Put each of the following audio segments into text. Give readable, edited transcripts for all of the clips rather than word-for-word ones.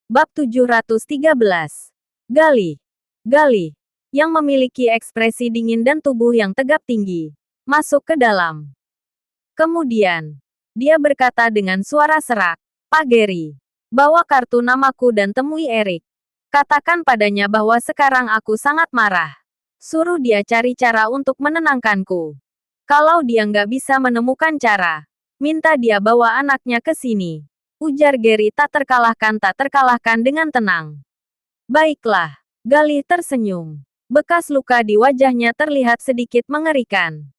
Bab 713. Gali. Gali, yang memiliki ekspresi dingin dan tubuh yang tegap tinggi, masuk ke dalam. Kemudian, dia berkata dengan suara serak, "Pak Gary, bawa kartu namaku dan temui Erik. Katakan padanya bahwa sekarang aku sangat marah. Suruh dia cari cara untuk menenangkanku. Kalau dia nggak bisa menemukan cara, minta dia bawa anaknya ke sini." Ujar Gary tak terkalahkan dengan tenang. "Baiklah." Galih tersenyum. Bekas luka di wajahnya terlihat sedikit mengerikan.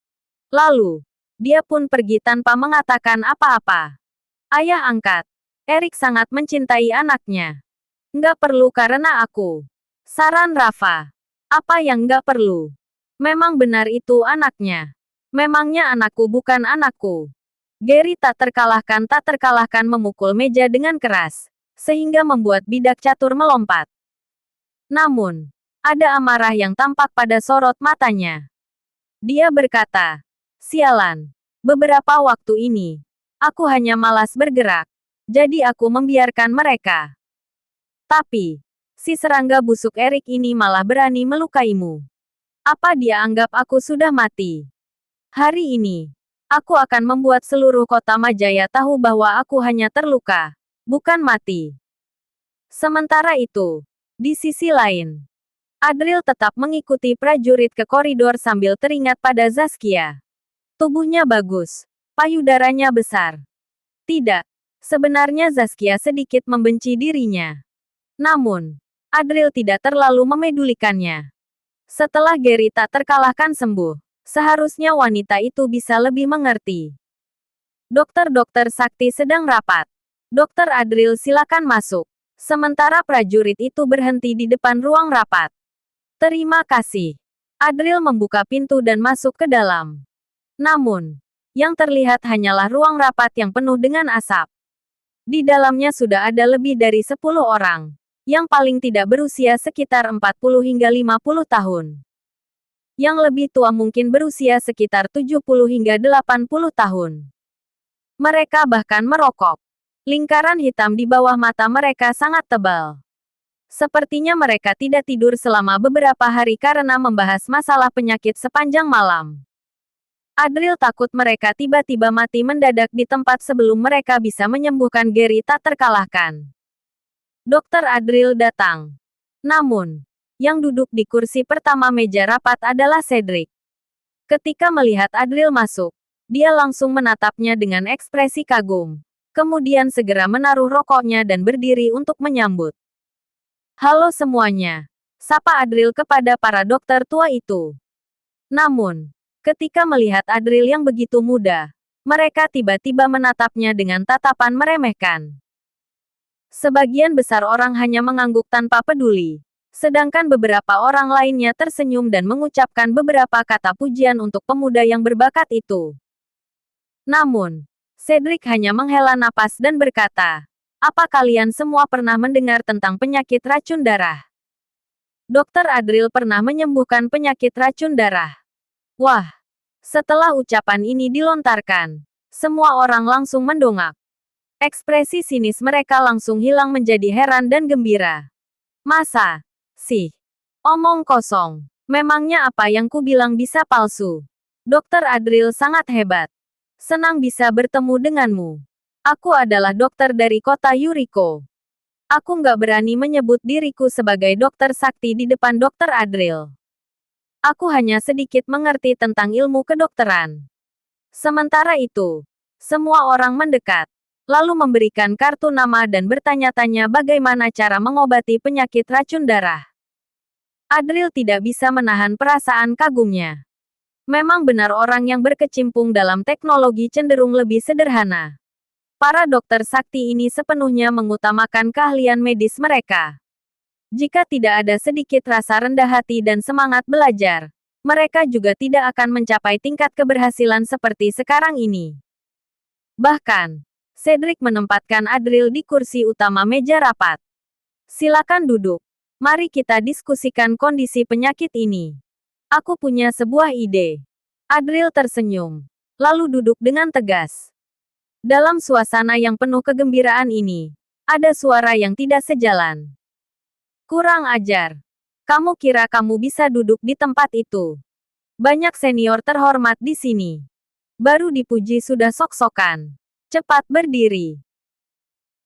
Lalu, dia pun pergi tanpa mengatakan apa-apa. "Ayah angkat. Erik sangat mencintai anaknya." "Nggak perlu karena aku." Saran Rafa. "Apa yang nggak perlu? Memang benar itu anaknya. Memangnya anakku bukan anakku." Gary tak terkalahkan memukul meja dengan keras, sehingga membuat bidak catur melompat. Namun, ada amarah yang tampak pada sorot matanya. Dia berkata, "Sialan. Beberapa waktu ini, aku hanya malas bergerak. Jadi aku membiarkan mereka. Tapi, si serangga busuk Erik ini malah berani melukaimu. Apa dia anggap aku sudah mati? Hari ini, aku akan membuat seluruh kota Majaya tahu bahwa aku hanya terluka, bukan mati." Sementara itu, di sisi lain, Adril tetap mengikuti prajurit ke koridor sambil teringat pada Zaskia. Tubuhnya bagus, payudaranya besar. Tidak, sebenarnya Zaskia sedikit membenci dirinya. Namun, Adril tidak terlalu memedulikannya. Setelah Gary tak terkalahkan sembuh, seharusnya wanita itu bisa lebih mengerti. Dokter-dokter sakti sedang rapat. "Dokter Adril, silakan masuk." Sementara prajurit itu berhenti di depan ruang rapat. "Terima kasih." Adril membuka pintu dan masuk ke dalam. Namun, yang terlihat hanyalah ruang rapat yang penuh dengan asap. Di dalamnya sudah ada lebih dari 10 orang, yang paling tidak berusia sekitar 40 hingga 50 tahun. Yang lebih tua mungkin berusia sekitar 70 hingga 80 tahun. Mereka bahkan merokok. Lingkaran hitam di bawah mata mereka sangat tebal. Sepertinya mereka tidak tidur selama beberapa hari karena membahas masalah penyakit sepanjang malam. Adril takut mereka tiba-tiba mati mendadak di tempat sebelum mereka bisa menyembuhkan Gary tak terkalahkan. Dokter Adril datang. Namun, yang duduk di kursi pertama meja rapat adalah Cedric. Ketika melihat Adril masuk, dia langsung menatapnya dengan ekspresi kagum. Kemudian segera menaruh rokoknya dan berdiri untuk menyambut. "Halo semuanya," sapa Adril kepada para dokter tua itu. Namun, ketika melihat Adril yang begitu muda, mereka tiba-tiba menatapnya dengan tatapan meremehkan. Sebagian besar orang hanya mengangguk tanpa peduli, sedangkan beberapa orang lainnya tersenyum dan mengucapkan beberapa kata pujian untuk pemuda yang berbakat itu. Namun, Cedric hanya menghela napas dan berkata, "Apa kalian semua pernah mendengar tentang penyakit racun darah? Dokter Adril pernah menyembuhkan penyakit racun darah." Wah! Setelah ucapan ini dilontarkan, semua orang langsung mendongak. Ekspresi sinis mereka langsung hilang menjadi heran dan gembira. "Masa sih? Omong kosong. Memangnya apa yang kubilang bisa palsu? Dokter Adril sangat hebat. Senang bisa bertemu denganmu. Aku adalah dokter dari kota Yuriko. Aku nggak berani menyebut diriku sebagai dokter sakti di depan dokter Adril. Aku hanya sedikit mengerti tentang ilmu kedokteran." Sementara itu, semua orang mendekat, lalu memberikan kartu nama dan bertanya-tanya bagaimana cara mengobati penyakit racun darah. Adril tidak bisa menahan perasaan kagumnya. Memang benar orang yang berkecimpung dalam teknologi cenderung lebih sederhana. Para dokter sakti ini sepenuhnya mengutamakan keahlian medis mereka. Jika tidak ada sedikit rasa rendah hati dan semangat belajar, mereka juga tidak akan mencapai tingkat keberhasilan seperti sekarang ini. Bahkan, Cedric menempatkan Adril di kursi utama meja rapat. "Silakan duduk. Mari kita diskusikan kondisi penyakit ini. Aku punya sebuah ide." Adril tersenyum, lalu duduk dengan tegas. Dalam suasana yang penuh kegembiraan ini, Ada suara yang tidak sejalan. Kurang ajar. Kamu kira kamu bisa duduk di tempat itu? Banyak senior terhormat di sini. Baru dipuji sudah sok-sokan. Cepat berdiri.